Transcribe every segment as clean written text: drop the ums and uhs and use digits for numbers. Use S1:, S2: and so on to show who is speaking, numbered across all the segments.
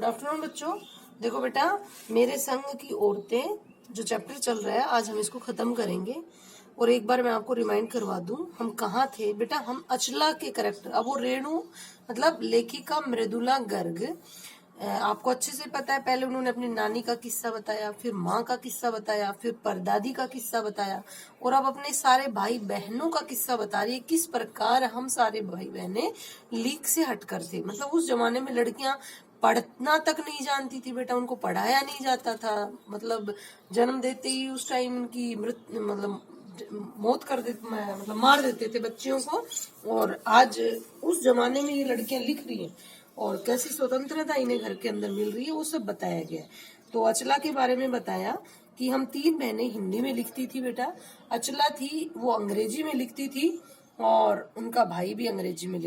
S1: Afternoon बच्चों। देखो बेटा, मेरे संग की औरतें जो चैप्टर चल रहा है आज हम इसको खत्म करेंगे। और एक बार मैं आपको रिमाइंड करवा दूं, हम कहाँ थे बेटा। हम अचला के करेक्टर, अब वो रेणु मतलब लेखिका मृदुला गर्ग। आपको अच्छे से पता है, पहले उन्होंने अपनी नानी का किस्सा बताया, फिर माँ का किस्सा बताया, फिर परदादी का किस्सा बताया, और अब अपने सारे भाई बहनों का किस्सा बता रही है किस प्रकार हम सारे भाई बहनें लीक से हटकर थे। मतलब उस जमाने में लड़कियां पढ़ना तक नहीं जानती थी बेटा, उनको पढ़ाया नहीं जाता था। मतलब जन्म देते ही उस टाइम उनकी मौत कर देते, मतलब मार देते थे बच्चियों को। और आज उस जमाने में ये लड़कियां लिख रही हैं और कैसी स्वतंत्रता इन्हें घर के अंदर मिल रही है, वो सब बताया गया। तो अचला के बारे में बताया कि हम 3 बहनें हिंदी में लिखती थी बेटा। अचला थी वो अंग्रेजी में लिखती थी, और उनका भाई भी अंग्रेजी में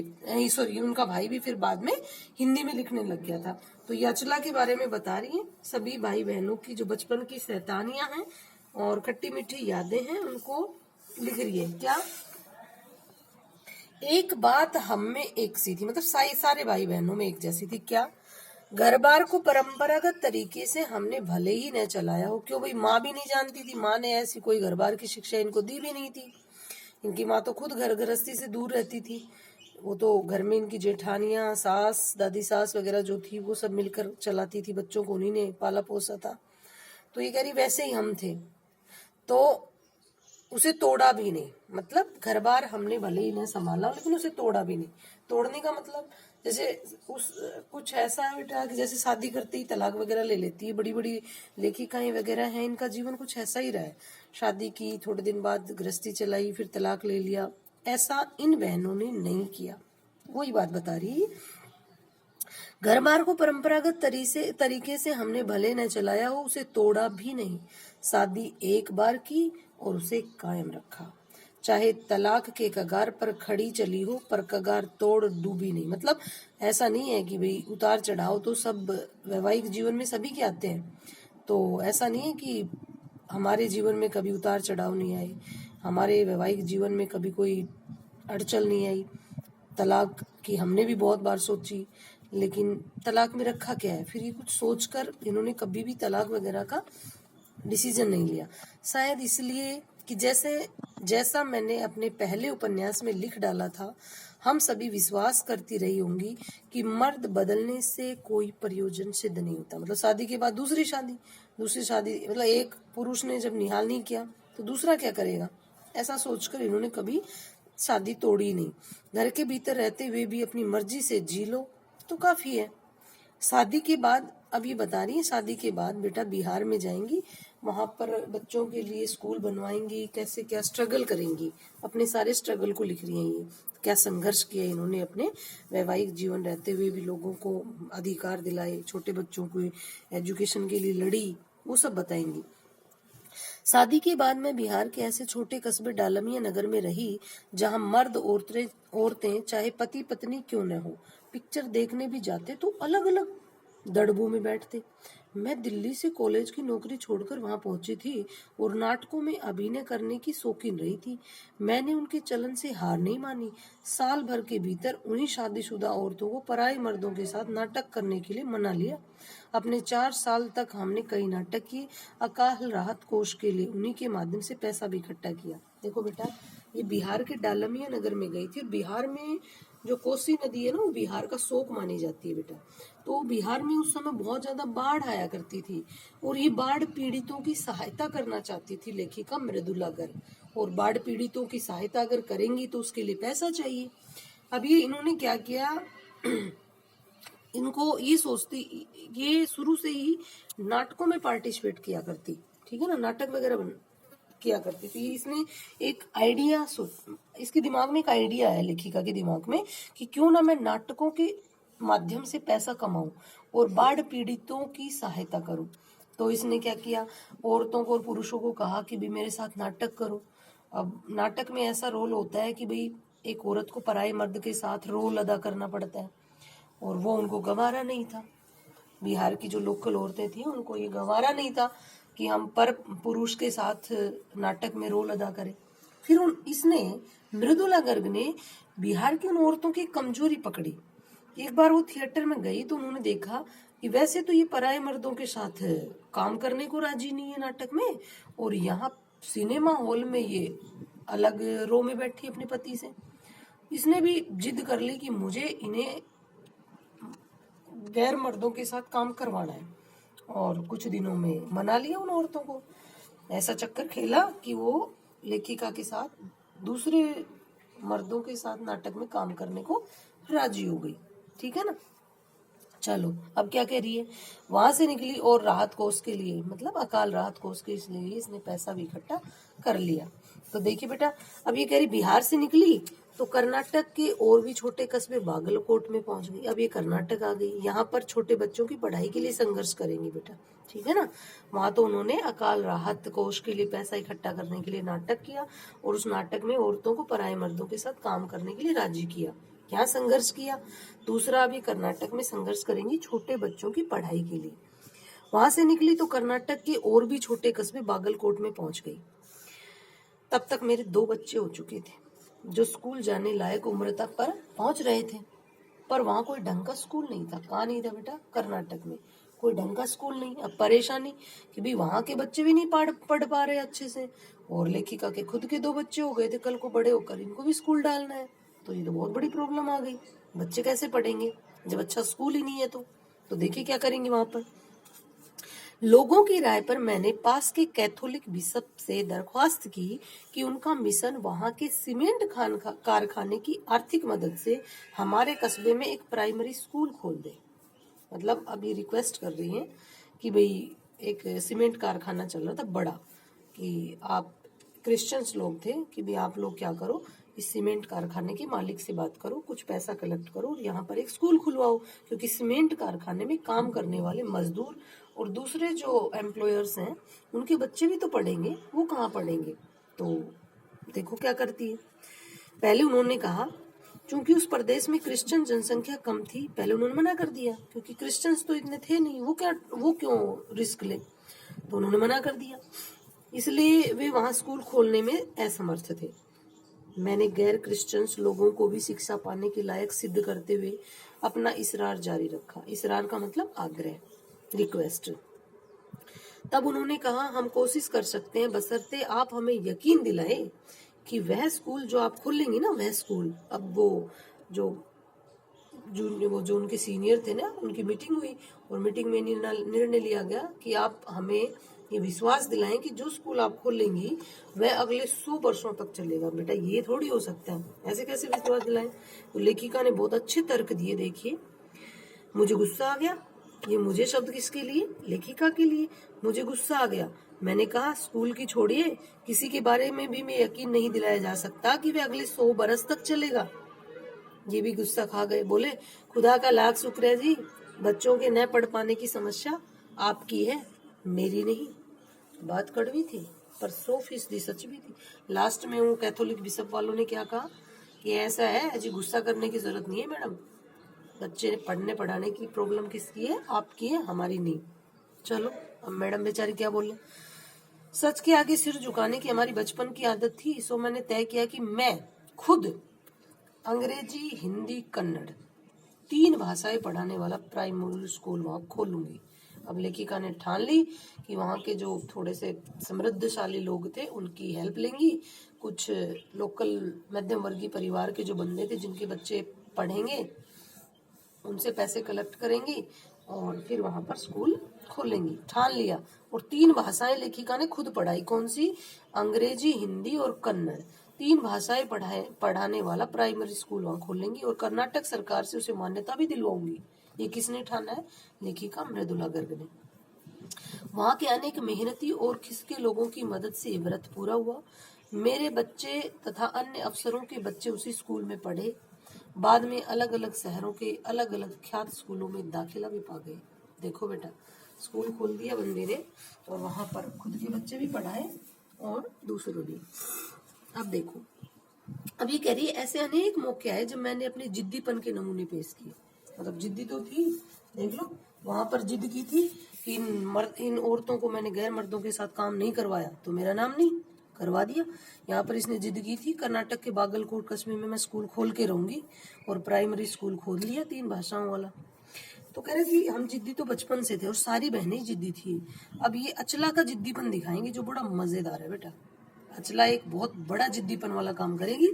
S1: उनका भाई भी फिर बाद में हिंदी में लिखने लग गया था। तो ये अचला के बारे में बता रही है, सभी भाई बहनों की जो बचपन की शैतानियां हैं और खट्टी मीठी यादें हैं उनको लिख रही है। क्या एक बात हम में एक सी थी, मतलब सारे भाई बहनों में एक जैसी थी। क्या घर बार को परंपरागत तरीके से हमने भले ही न चलाया हो, क्यों भाई, माँ भी नहीं जानती थी, माँ ने ऐसी कोई घर बार की शिक्षा इनको दी भी नहीं थी। इनकी माँ तो खुद घर गृहस्थी से दूर रहती थी। वो तो घर में इनकी जेठानियां, सास, दादी सास वगैरह जो थी वो सब मिलकर चलाती थी, बच्चों को उन्हीं ने पाला पोसा था। तो ये कह रही वैसे ही हम थे, तो उसे तोड़ा भी नहीं। मतलब घर बार हमने भले ही नहीं संभाला लेकिन उसे तोड़ा भी नहीं। तोड़ने का मतलब जैसे उस कुछ ऐसा है बेटा कि जैसे शादी करते ही तलाक वगैरह ले लेती है, बड़ी बड़ी लेखिकाएं वगैरह हैं, इनका जीवन कुछ ऐसा ही रहा है। शादी की, थोड़े दिन बाद गृहस्थी चलाई, फिर तलाक ले लिया। ऐसा इन बहनों ने नहीं किया। वही बात बता रही। घर बार को परंपरागत तरीके से हमने भले न चलाया हो, उसे तोड़ा भी नहीं। शादी एक बार की और उसे कायम रखा, चाहे तलाक के कगार पर खड़ी चली हो, पर कगार तोड़ डूबी नहीं। मतलब ऐसा नहीं है कि भाई उतार चढ़ाव तो सब वैवाहिक जीवन में सभी के आते हैं। तो ऐसा नहीं है कि हमारे जीवन में कभी उतार चढ़ाव नहीं आए, हमारे वैवाहिक जीवन में कभी कोई अड़चन नहीं आई। तलाक की हमने भी बहुत बार सोची, लेकिन तलाक में रखा क्या है, फिर ये कुछ सोचकर इन्होंने कभी भी तलाक वगैरह का डिसीजन नहीं लिया। शायद इसलिए कि जैसा मैंने अपने पहले उपन्यास में लिख डाला था, हम सभी विश्वास करती रही होंगी कि मर्द बदलने से कोई प्रयोजन सिद्ध नहीं होता। मतलब शादी के बाद दूसरी शादी, मतलब एक पुरुष ने जब निहाल नहीं किया तो दूसरा क्या करेगा, ऐसा सोचकर इन्होंने कभी शादी तोड़ी नहीं। घर के भीतर रहते हुए भी अपनी मर्जी से जी लो तो काफी है। शादी के बाद, अब ये बता रही है, शादी के बाद बेटा बिहार में जाएंगी, वहां पर बच्चों के लिए स्कूल बनवाएंगी, कैसे क्या स्ट्रगल करेंगी, अपने सारे स्ट्रगल को लिख रही हैं। ये क्या संघर्ष किया इन्होंने अपने वैवाहिक जीवन रहते हुए भी, लोगों को अधिकार दिलाए, छोटे बच्चों को एजुकेशन के लिए लड़ी, वो सब बताएंगी। शादी के बाद मैं बिहार के ऐसे छोटे कस्बे डालमिया नगर में रही, जहां मर्द औरतें चाहे पति पत्नी क्यों न हो, पिक्चर देखने भी जाते तो अलग अलग दड़बों में बैठते। मैं दिल्ली से कॉलेज की नौकरी छोड़कर वहां पहुंची थी और नाटकों में अभिनय करने की शौकीन रही थी। मैंने उनके चलन से हार नहीं मानी। साल भर के भीतर उन्हीं शादीशुदा औरतों को पराई मर्दों के साथ नाटक करने के लिए मना लिया। अपने 4 साल तक हमने कई नाटक किए, अकाल राहत कोष के लिए उन्हीं के माध्यम से पैसा भी इकट्ठा किया। देखो बेटा, ये बिहार के डालमिया नगर में गई थी। बिहार में जो कोसी नदी है ना, वो बिहार का शोक मानी जाती है बेटा। तो बिहार में उस समय बहुत ज्यादा बाढ़ आया करती थी, और ये बाढ़ पीड़ितों की सहायता करना चाहती थी लेखिका मृदुला गर्ग। और बाढ़ पीड़ितों की सहायता अगर करेंगी तो उसके लिए पैसा चाहिए। अब ये इन्होंने क्या किया, इनको ये शुरू से ही नाटकों में पार्टिसिपेट किया करती, ठीक है ना, नाटक वगैरह किया करती थी। इसने एक आइडिया, इसके दिमाग में एक आइडिया है, लेखिका के दिमाग में, कि क्यों ना मैं नाटकों के माध्यम से पैसा कमाऊं और बाढ़ पीड़ितों की सहायता करूं। तो इसने क्या किया, औरतों को और पुरुषों को कहा कि भाई मेरे साथ नाटक करो। अब नाटक में ऐसा रोल होता है कि भाई एक औरत को पराये मर्द के साथ रोल अदा करना पड़ता है, और वो उनको गवारा नहीं था। बिहार की जो लोकल औरतें थी उनको ये गवारा नहीं था कि हम पर पुरुष के साथ नाटक में रोल अदा करें। फिर इसने मृदुला गर्ग ने बिहार की उन औरतों की कमजोरी पकड़ी। एक बार वो थिएटर में गई तो उन्होंने देखा कि वैसे तो ये पराये मर्दों के साथ काम करने को राजी नहीं है नाटक में, और यहाँ सिनेमा हॉल में ये अलग रो में बैठी अपने पति से। इसने भी जिद कर ली कि मुझे इन्हें गैर मर्दों के साथ काम करवाना है, और कुछ दिनों में मना लिया उन औरतों को। ऐसा चक्कर खेला कि वो लेखिका के साथ दूसरे मर्दों के साथ नाटक में काम करने को राजी हो गई। ठीक है ना। चलो अब क्या कह रही है, वहां से निकली और राहत कोष के लिए, मतलब अकाल राहत कोष के लिए इसने पैसा भी इकट्ठा कर लिया। तो देखिए बेटा, अब ये कह रही बिहार से निकली तो कर्नाटक के और भी छोटे कस्बे बागलकोट में पहुंच गई। अब ये कर्नाटक आ गई, यहाँ पर छोटे बच्चों की पढ़ाई के लिए संघर्ष करेंगी बेटा। ठीक है ना। वहां तो उन्होंने अकाल राहत कोष के लिए पैसा इकट्ठा करने के लिए नाटक किया, और उस नाटक में औरतों को पराये मर्दों के साथ काम करने के लिए राजी किया। क्या संघर्ष किया। दूसरा, अभी कर्नाटक में संघर्ष करेंगी छोटे बच्चों की पढ़ाई के लिए। वहां से निकली तो कर्नाटक के और भी छोटे कस्बे बागलकोट में पहुंच गई। तब तक मेरे 2 बच्चे हो चुके थे जो स्कूल जाने लायक उम्र तक पर पहुंच रहे थे, पर वहां कोई ढंग का स्कूल नहीं था। कहाँ नहीं था बेटा, कर्नाटक में कोई ढंग का स्कूल नहीं। अब परेशानी कि भाई वहां के बच्चे भी नहीं पढ़ पा रहे अच्छे से, और लेखिका के खुद के 2 बच्चे हो गए थे, कल को बड़े होकर इनको भी स्कूल डालना है, तो ये तो बहुत बड़ी प्रॉब्लम आ गई। बच्चे कैसे पढ़ेंगे जब अच्छा स्कूल ही नहीं है। तो देखिए क्या करेंगे वहां पर। लोगों की राय पर मैंने पास के कैथोलिक बिशप से दरख्वास्त की कि उनका मिशन वहां के सीमेंट कारखाने की आर्थिक मदद से हमारे कस्बे में एक प्राइमरी स्कूल खोल दे। मतलब अब ये रिक्वेस्ट कर रही हैं कि भाई एक सीमेंट कारखाना चल रहा था बड़ा, कि आप क्रिश्चियंस लोग थे कि भाई आप लोग क्या करो, इस सीमेंट कारखाने के मालिक से बात करो, कुछ पैसा कलेक्ट करो और यहाँ पर एक स्कूल खुलवाओ, क्योंकि सीमेंट कारखाने में काम करने वाले मजदूर और दूसरे जो एम्प्लॉयर्स हैं उनके बच्चे भी तो पढ़ेंगे, वो कहाँ पढ़ेंगे। तो देखो क्या करती है। पहले उन्होंने कहा, क्योंकि उस प्रदेश में क्रिश्चियन जनसंख्या कम थी, पहले उन्होंने मना कर दिया, क्योंकि क्रिश्चियंस तो इतने थे नहीं, वो क्यों रिस्क ले, तो उन्होंने मना कर दिया। इसलिए वे वहां स्कूल खोलने में असमर्थ थे। मैंने गैर क्रिश्चियंस लोगों को भी शिक्षा पाने के लायक सिद्ध करते हुए अपना इसरार जारी रखा। इसरार का मतलब आग्रह, रिक्वेस्ट। तब उन्होंने कहा, हम कोशिश कर सकते हैं बशर्ते आप हमें यकीन दिलाएं कि वह स्कूल जो आप खोलेंगे ना, वह स्कूल। अब वो जो उनके सीनियर थे ना, उनकी मीटिंग हुई और मीटिंग में निर्णय लिया गया कि आप हमें ये विश्वास दिलाएं कि जो स्कूल आप खोलेंगी वह अगले 100 वर्षों तक चलेगा। बेटा ये थोड़ी हो सकता है, ऐसे कैसे विश्वास दिलाएं। तो लेखिका ने बहुत अच्छे तर्क दिए। देखिए, मुझे गुस्सा आ गया। ये मुझे शब्द किसके लिए, लेखिका के लिए। मुझे गुस्सा आ गया। मैंने कहा, स्कूल की छोड़िए, किसी के बारे में भी मैं यकीन नहीं दिलाया जा सकता कि वह अगले 100 बरस तक चलेगा। ये भी गुस्सा खा गए, बोले, खुदा का लाख शुक्र है जी, बच्चों के न पढ़ पाने की समस्या आपकी है, मेरी नहीं। बात कड़वी थी पर 100% सच भी थी। लास्ट में वो कैथोलिक बिशप वालों ने क्या कहा कि ऐसा है जी, गुस्सा करने की जरूरत नहीं है मैडम, बच्चे पढ़ने पढ़ाने की प्रॉब्लम किसकी है, आपकी है, हमारी नहीं। चलो अब मैडम बेचारी क्या बोले। सच के आगे सिर झुकाने की हमारी बचपन की आदत थी, सो मैंने तय किया कि मैं खुद अंग्रेजी, हिंदी, कन्नड़ 3 भाषाएं पढ़ाने वाला प्राइमरी स्कूल वहां खोलूंगी। अब लेखिका ने ठान ली कि वहां के जो थोड़े से समृद्धशाली लोग थे उनकी हेल्प लेंगी, कुछ लोकल मध्यम वर्गीय परिवार के जो बंदे थे जिनके बच्चे पढ़ेंगे उनसे पैसे कलेक्ट करेंगी और फिर वहां पर स्कूल खोलेंगी। ठान लिया। और 3 भाषाएं लेखिका ने खुद पढ़ाई। कौन सी, अंग्रेजी, हिंदी और कन्नड़। 3 भाषाएं पढ़ाने वाला प्राइमरी स्कूल वहां खोलेंगी और कर्नाटक सरकार से उसे मान्यता भी दिलवाऊंगी। ये किसने ठाना है, लेखिका मृदुला गर्ग ने। वहां के अनेक मेहनती और खिसके लोगों की मदद से ये व्रत पूरा हुआ। मेरे बच्चे तथा अन्य अफसरों के बच्चे उसी स्कूल में पढ़े। बाद में अलग अलग शहरों के अलग अलग ख्यात स्कूलों में दाखिला भी पा गए। देखो बेटा, स्कूल खोल दिया बंदे ने और वहां पर खुद के बच्चे भी पढ़ाए और दूसरों भी। अब देखो, अब ये कह रही है, ऐसे अनेक मौके आए जब मैंने अपने जिद्दीपन के नमूने पेश किए। मतलब जिद्दी तो थी, देख लो वहां पर जिद की थी कि इन औरतों को मैंने गैर मर्दों के साथ काम नहीं करवाया तो मेरा नाम नहीं, करवा दिया। यहाँ पर इसने जिद की थी, कर्नाटक के बागलकोट कस्बे में मैं स्कूल खोल के रहूंगी और प्राइमरी स्कूल खोल लिया 3 भाषाओं वाला। तो कह रहे कि हम जिद्दी तो बचपन से थे और सारी बहनें ही जिद्दी थी। अब ये अचला का जिद्दीपन दिखाएंगे जो बड़ा मजेदार है बेटा। अचला एक बहुत बड़ा जिद्दीपन वाला काम करेगी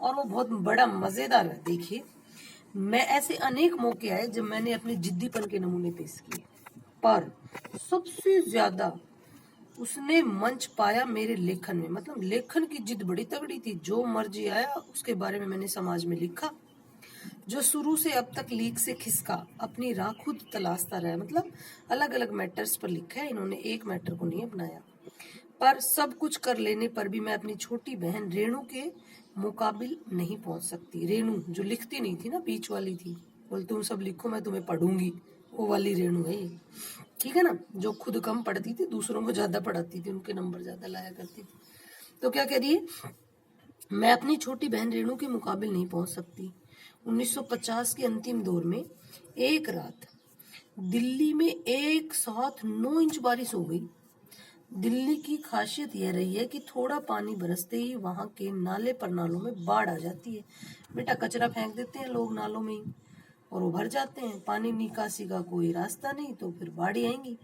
S1: और वो बहुत बड़ा मजेदार है। देखिए, मैं ऐसे अनेक मौके आए जब मैंने अपने जिद्दीपन के नमूने पेश किए, पर सबसे ज्यादा उसने मंच पाया मेरे लेखन में। मतलब लेखन की जिद बड़ी तगड़ी थी, जो मर्जी आया उसके बारे में मैंने समाज में लिखा। जो शुरू से अब तक लीक से खिसका, अपनी राह खुद तलाशता रहा। मतलब अलग अलग मैटर्स पर लिखा है इन्होंने, एक मैटर को नहीं अपनाया। पर सब कुछ कर लेने पर भी मैं अपनी छोटी बहन रेणु के मुकाबिल नहीं पहुंच सकती। रेणु जो लिखती नहीं थी ना, बीच वाली थी, बोल तुम सब लिखो मैं तुम्हें पढ़ूंगी, वो वाली रेणु है ये, ठीक है ना। जो खुद कम पढ़ती थी, दूसरों को ज्यादा पढ़ाती थी, उनके नंबर ज्यादा लाया करती थी। तो क्या कह रही है, मैं अपनी छोटी बहन रेणु के मुकाबिल नहीं पहुंच सकती। 1950 के अंतिम दौर में एक रात दिल्ली में एक साथ 9 इंच बारिश हो गई। दिल्ली की खासियत यह रही है कि थोड़ा पानी बरसते ही वहां के नाले पर नालों में बाढ़ आ जाती है। बेटा कचरा फेंक देते हैं लोग नालों में ही और वो भर जाते हैं। पानी निकासी का कोई रास्ता नहीं तो फिर बाढ़ आएंगी।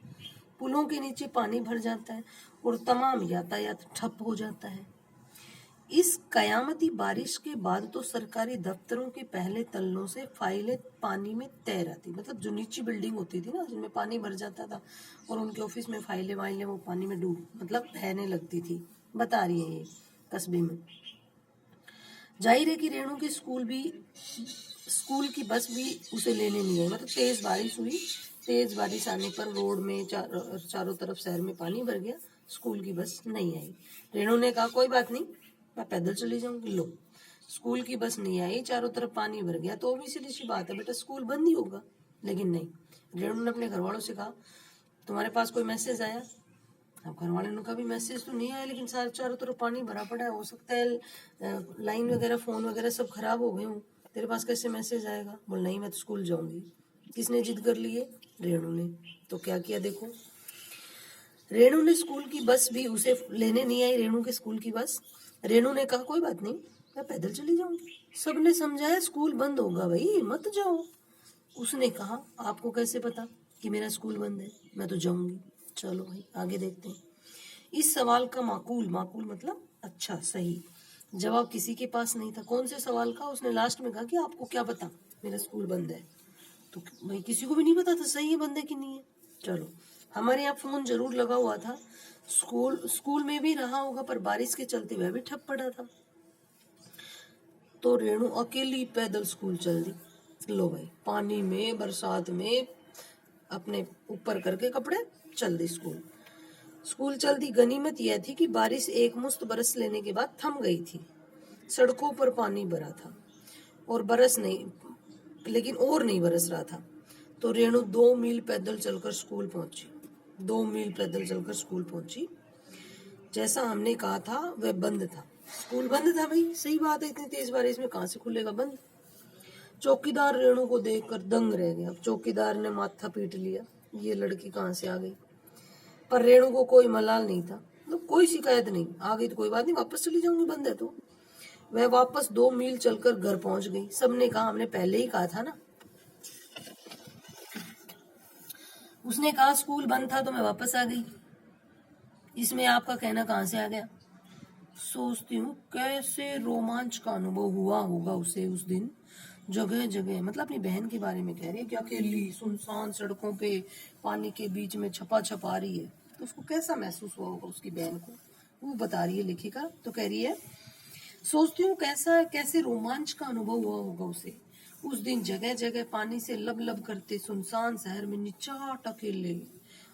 S1: पुलों के नीचे पानी भर जाता है और तमाम यातायात ठप हो जाता है। इस कयामती बारिश के बाद तो सरकारी दफ्तरों के पहले तल्लों से फाइलें पानी में तैर रहती। मतलब जो नीची बिल्डिंग होती थी ना, जिनमें पानी भर जाता था और उनके ऑफिस में फाइलें वाइलें वो पानी में डूब मतलब बहने लगती थी। बता रही है ये कस्बे में। जाहिर है कि रेणु के स्कूल की बस भी उसे लेने नहीं आई। मतलब तेज बारिश हुई, तेज बारिश आने पर रोड में चारों तरफ शहर में पानी भर गया, स्कूल की बस नहीं आई। रेणु ने कहा कोई बात नहीं, मैं पैदल चली जाऊंगी। लो, स्कूल की बस नहीं आई, चारों तरफ पानी भर गया, तो ऑब्वियसली सी बात है बेटा स्कूल बंद ही होगा। लेकिन नहीं, रेणु ने अपने घर वालों से कहा तुम्हारे पास कोई मैसेज आया? अब घर वाले ने कहा भी मैसेज तो नहीं आया, लेकिन सारे चारों तरफ पानी भरा पड़ा है, हो सकता है लाइन वगैरह फोन वगैरह सब खराब हो गए हूँ, तेरे पास कैसे मैसेज आएगा? बोल नहीं, मैं तो स्कूल जाऊंगी। किसने जिद कर ली है? रेणु ने। तो क्या किया देखो, रेणु ने स्कूल की बस भी उसे लेने नहीं आई। रेणु के स्कूल की बस, रेणु ने कहा कोई बात नहीं, मैं पैदल चली जाऊंगी। सबने समझाया स्कूल बंद होगा भाई, मत जाओ। उसने कहा आपको कैसे पता कि मेरा स्कूल बंद है? मैं तो जाऊंगी। चलो भाई आगे देखते हैं। इस सवाल का माकूल मतलब अच्छा सही जवाब किसी के पास नहीं था। कौन से सवाल का? उसने लास्ट में कहा कि आपको क्या पता मेरा स्कूल बंद है? तो भाई किसी को भी नहीं पता था सही है बंद है कि नहीं है। चलो, हमारे यहाँ फोन जरूर लगा हुआ था, स्कूल में भी रहा होगा, पर बारिश के चलते वह भी ठप पड़ा था। तो रेणु अकेली पैदल स्कूल चल दी। लो भाई, पानी में बरसात में अपने ऊपर करके कपड़े चल दी स्कूल चल दी। गनीमत यह थी कि बारिश एक मुश्त बरस लेने के बाद थम गई थी। सड़कों पर पानी भरा था और नहीं बरस रहा था। तो रेणु 2 मील पैदल चलकर स्कूल पहुंची। 2 मील पैदल चलकर स्कूल पहुंची। जैसा हमने कहा था वह बंद था, स्कूल बंद था भाई। सही बात है, इतनी तेज बारिश में कहां से खुलेगा बंद। चौकीदार रेणु को देखकर दंग रह गया। चौकीदार ने माथा पीट लिया, ये लड़की कहां से आ गई। पर रेणु को कोई मलाल नहीं था, मतलब कोई शिकायत नहीं। आ गई तो कोई बात नहीं, वापस चली जाऊंगी, बंद है तो। वह वापस 2 मील चलकर घर पहुंच गई। सबने कहा हमने पहले ही कहा था ना। उसने कहा स्कूल बंद था तो मैं वापस आ गई, इसमें आपका कहना कहां से आ गया? सोचती हूँ कैसे रोमांच का अनुभव हुआ होगा उसे उस दिन। जगह जगह, मतलब अपनी बहन के बारे में कह रही है कि अकेली सुनसान सड़कों पे पानी के बीच में छपा छपा रही है, तो उसको कैसा महसूस हुआ होगा उसकी बहन को, वो बता रही है लेखिका। तो कह रही है सोचती हूँ कैसे रोमांच का अनुभव हुआ होगा उसे उस दिन। जगह जगह पानी से लब लब करते सुनसान शहर में निचाट अकेले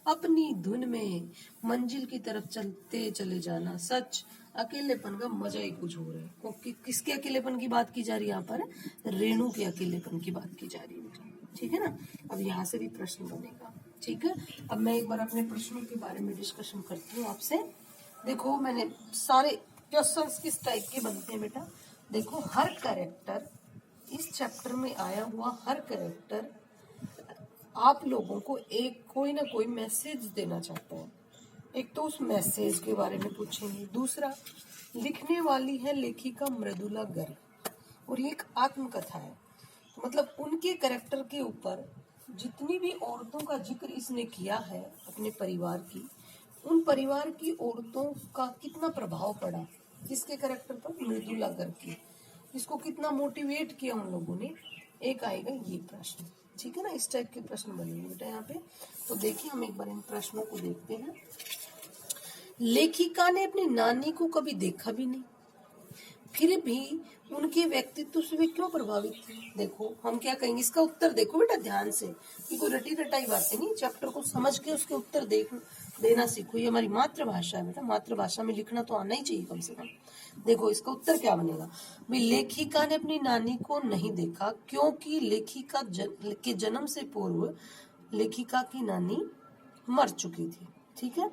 S1: अपनी धुन में मंजिल की तरफ चलते चले जाना। सच अकेलेपन का मजा ही कुछ हो रहा है। किसके अकेलेपन की बात की जा रही है यहाँ पर? रेणु के अकेलेपन की बात की जा रही है, ठीक है ना। अब यहाँ से भी प्रश्न बनेगा, ठीक है। अब मैं एक बार अपने प्रश्नों के बारे में डिस्कशन करती हूँ आपसे। देखो, मैंने सारे क्वेश्चंस किस टाइप के बनते हैं बेटा। देखो, हर कैरेक्टर, इस चैप्टर में आया हुआ हर कैरेक्टर आप लोगों को एक कोई ना कोई मैसेज देना चाहता है। एक तो उस मैसेज के बारे में पूछेंगे। दूसरा, लिखने वाली है लेखिका मृदुला गर्ग और ये एक आत्मकथा है, तो मतलब उनके कैरेक्टर के ऊपर जितनी भी औरतों का जिक्र इसने किया है अपने परिवार की, उन परिवार की औरतों का कितना प्रभाव पड़ा किसके कैरेक्टर पर, मृदुला करके, इसको कितना मोटिवेट किया उन लोगों ने। एक आएगा ये प्रश्न, ठीक है ना, इस टाइप के प्रश्न बनेंगे बेटा यहाँ पे। तो देखिए हम एक बार इन प्रश्नों को देखते हैं। लेखिका ने अपनी नानी को कभी देखा भी नहीं, फिर भी उनके व्यक्तित्व से वे क्यों प्रभावित थे। देखो हम क्या कहेंगे, इसका उत्तर देखो बेटा ध्यान से, कि कोई रटी रटाई बातें नहीं, चैप्टर को समझ के उसके उत्तर देना सीखो। ये हमारी मातृभाषा है बेटा, मातृभाषा में लिखना तो आना ही चाहिए कम से कम। देखो इसका उत्तर क्या बनेगा भाई, लेखिका ने अपनी नानी को नहीं देखा क्योंकि लेखिका के जन्म से पूर्व लेखिका की नानी मर चुकी थी, ठीक है।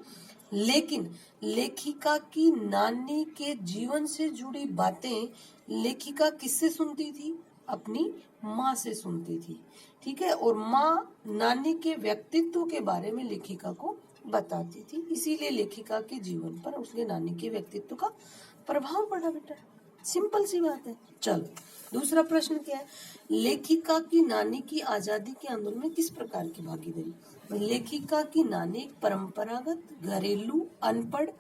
S1: लेकिन लेखिका की नानी के जीवन से जुड़ी बातें लेखिका किससे सुनती थी, अपनी माँ से सुनती थी, ठीक है। और माँ नानी के व्यक्तित्व के बारे में लेखिका को बताती थी, इसीलिए लेखिका के जीवन पर उसके नानी के व्यक्तित्व का प्रभाव पड़ा बेटा, सिंपल सी बात है। चलो दूसरा प्रश्न क्या है, लेखिका की नानी की आजादी के आंदोलन में किस प्रकार की भागीदारी। लेखिका की नानी एक परंपरागत घरेलू अनपढ़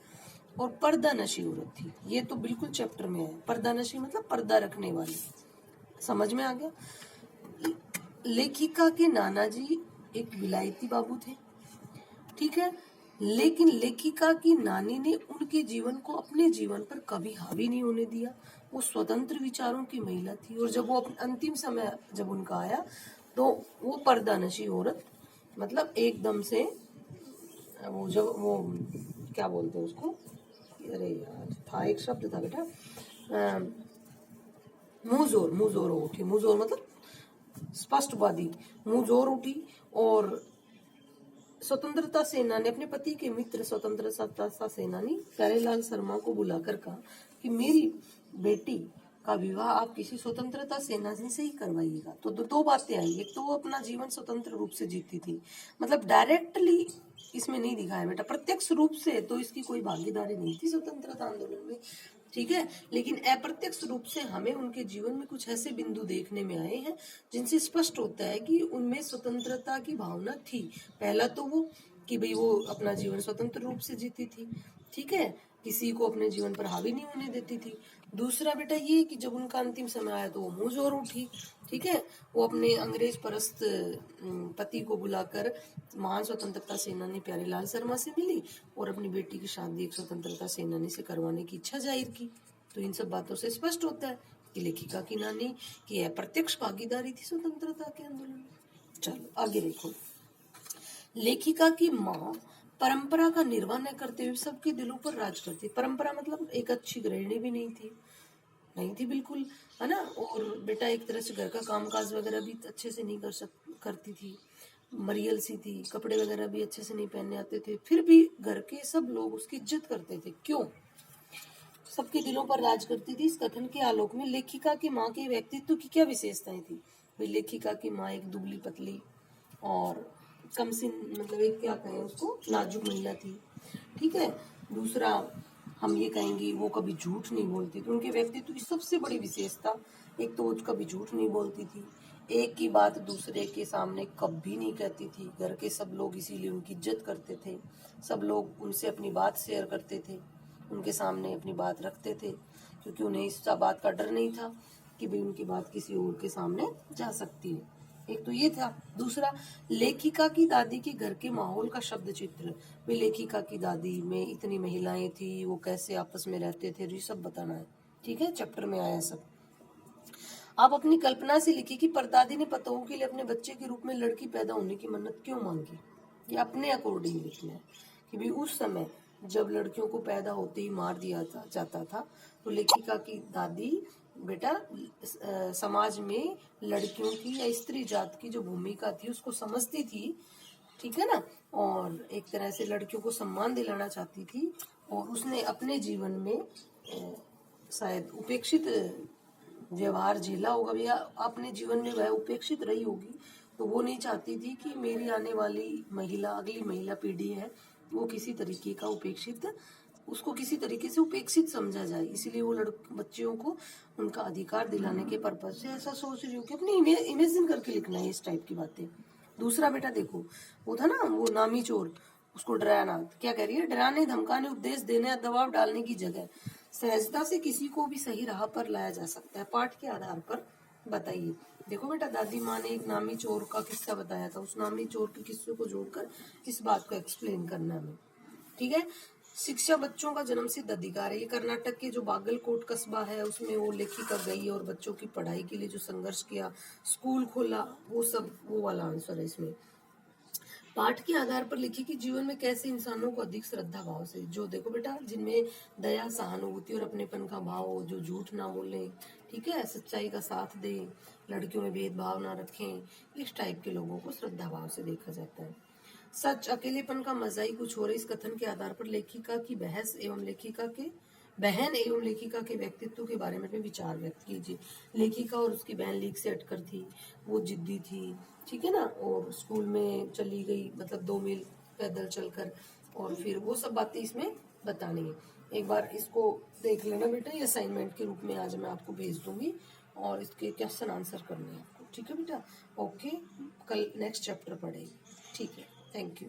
S1: और पर्दानशी औरत थी, ये तो बिल्कुल चैप्टर में है। पर्दानशी मतलब पर्दा रखने वाली, समझ में आ गया। लेखिका के नाना जी एक विलायती बाबू थे, ठीक है, लेकिन लेखिका की नानी ने उनके जीवन को अपने जीवन पर कभी हावी नहीं होने दिया। वो स्वतंत्र विचारों की महिला थी, और जब वो अंतिम समय जब उनका आया तो वो पर्दानशी औरत, मतलब एकदम से वो जब वो क्या बोलते हैं उसको, अरे यार था एक शब्द था बेटा, मुंहजोर उठी, मुंहजोर मतलब स्पष्टवादी, मुंहजोर उठी। और स्वतंत्रता सेनानी, अपने पति के मित्र स्वतंत्रता सेनानी प्यारेलाल शर्मा को बुलाकर कहा कि मेरी बेटी का विवाह आप किसी स्वतंत्रता सेनानी से ही करवाइएगा। तो दो बातें आई, एक तो वो अपना जीवन स्वतंत्र रूप से जीती थी, मतलब डायरेक्टली इसमें नहीं दिखाया बेटा, प्रत्यक्ष रूप से तो इसकी कोई भागीदारी नहीं थी स्वतंत्रता आंदोलन में, ठीक है। लेकिन अप्रत्यक्ष रूप से हमें उनके जीवन में कुछ ऐसे बिंदु देखने में आए हैं जिनसे स्पष्ट होता है कि उनमें स्वतंत्रता की भावना थी। पहला तो वो कि भाई वो अपना जीवन स्वतंत्र रूप से जीती थी, ठीक है, किसी को अपने जीवन पर हावी नहीं होने देती थी। दूसरा बेटा ये कि जब उनका अंतिम समय आया तो वो मुंह जोर उठी, ठीक है, वो अपने अंग्रेज परस्त पति को बुलाकर महान स्वतंत्रता सेनानी प्यारेलाल शर्मा से मिली और अपनी बेटी की शादी एक स्वतंत्रता सेनानी से करवाने की इच्छा जाहिर की। तो इन सब बातों से स्पष्ट होता है कि लेखिका की नानी की अप्रत्यक्ष भागीदारी थी स्वतंत्रता के आंदोलन में। चलो आगे देखो, लेखिका की माँ परंपरा का निर्वाह न करते हुए सबके दिलों पर राज करती। परंपरा मतलब एक अच्छी गृहिणी भी नहीं थी बिल्कुल, है ना। और बेटा एक तरह से घर का कामकाज वगैरह भी अच्छे से नहीं करती थी, मरियल सी थी, कपड़े वगैरह भी अच्छे से नहीं पहनने आते थे, फिर भी घर के सब लोग उसकी इज्जत करते थे। क्यों? सबके दिलों पर राज करती थी। इस कथन के आलोक में लेखिका की माँ के व्यक्तित्व की क्या विशेषताएं थी। लेखिका की माँ एक दुबली पतली और कमसिन, मतलब एक क्या कहें उसको, नाजुक महिला थी, ठीक है। दूसरा हम ये कहेंगे वो कभी झूठ नहीं बोलती थी। उनके व्यक्तित्व की सबसे बड़ी विशेषता, एक तो वो कभी झूठ नहीं बोलती थी, एक की बात दूसरे के सामने कभी नहीं कहती थी। घर के सब लोग इसीलिए उनकी इज्जत करते थे, सब लोग उनसे अपनी बात शेयर करते थे, उनके सामने अपनी बात रखते थे, क्योंकि उन्हें इस बात का डर नहीं था कि भाई उनकी बात किसी और के सामने जा सकती है। एक तो ये था। दूसरा, लेखिका की दादी के घर के माहौल का शब्द चित्र। वे लेखिका की दादी में इतनी महिलाएं थी, वो कैसे आपस में रहते थे, ये सब बताना है, ठीक है, चैप्टर में आया सब। आप अपनी कल्पना से लिखिए कि परदादी ने पतोहू के लिए अपने बच्चे के रूप में लड़की पैदा होने की मन्नत क्यों मांगी। ये अपने अकॉर्डिंग लिखना है कि भी उस समय जब लड़कियों को पैदा होते ही मार दिया जाता था, तो लेखिका की दादी बेटा समाज में लड़कियों की या स्त्री जात की जो भूमिका थी उसको समझती थी, ठीक है ना, और एक तरह से लड़कियों को सम्मान दिलाना चाहती थी। और उसने अपने जीवन में शायद उपेक्षित व्यवहार झेला होगा, या अपने जीवन में वह उपेक्षित रही होगी, तो वो नहीं चाहती थी कि मेरी आने वाली महिला, अगली महिला पीढ़ी है, वो किसी तरीके का उसको किसी तरीके से उपेक्षित समझा जाए। इसीलिए वो बच्चियों को उनका अधिकार दिलाने के पर्पज से ऐसा सोच रही हो कि अपनी इमेजिन करके लिखना है इस टाइप की बातें, दूसरा बेटा देखो, वो था ना वो नामी चोर, उसको डराना, क्या कह रही है, डराने धमकाने उपदेश देने या दबाव डालने की जगह सहजता से किसी को भी सही राह पर लाया जा सकता है। पाठ के आधार पर बताइए। देखो बेटा, दादी माँ ने एक नामी चोर का किस्सा बताया था, उस नामी चोर के किस्से को जोड़कर इस बात को एक्सप्लेन करना है हमें। ठीक है। शिक्षा बच्चों का जन्म सिद्ध अधिकार है। ये कर्नाटक के जो बागलकोट कस्बा है उसमें वो लेखिका गई और बच्चों की पढ़ाई के लिए जो संघर्ष किया, स्कूल खोला, वो सब वो वाला आंसर है इसमें। पाठ के आधार पर लिखी कि जीवन में कैसे इंसानों को अधिक श्रद्धा भाव से, जो देखो बेटा जिनमें दया सहानुभूति और अपनेपन का भाव हो, जो झूठ ना बोले, ठीक है, सच्चाई का साथ दे, लड़कियों में भेदभाव ना रखें, इस टाइप के लोगों को श्रद्धा भाव से देखा जाता है। सच अकेलेपन का मजा ही कुछ और। इस कथन के आधार पर लेखिका की बहन एवं लेखिका के व्यक्तित्व के बारे में अपने विचार व्यक्त कीजिए। लेखिका और उसकी बहन लीक से हटकर थी, वो जिद्दी थी, ठीक है ना, और स्कूल में चली गई, मतलब 2 मील पैदल चलकर, और फिर वो सब बातें इसमें बतानी है। एक बार इसको देख लेना बेटा, ये असाइनमेंट के रूप में आज मैं आपको भेज दूंगी और इसके क्वेश्चन आंसर करने हैं आपको, ठीक है बेटा। ओके, कल नेक्स्ट चैप्टर पढ़ेंगे, ठीक है, थैंक यू।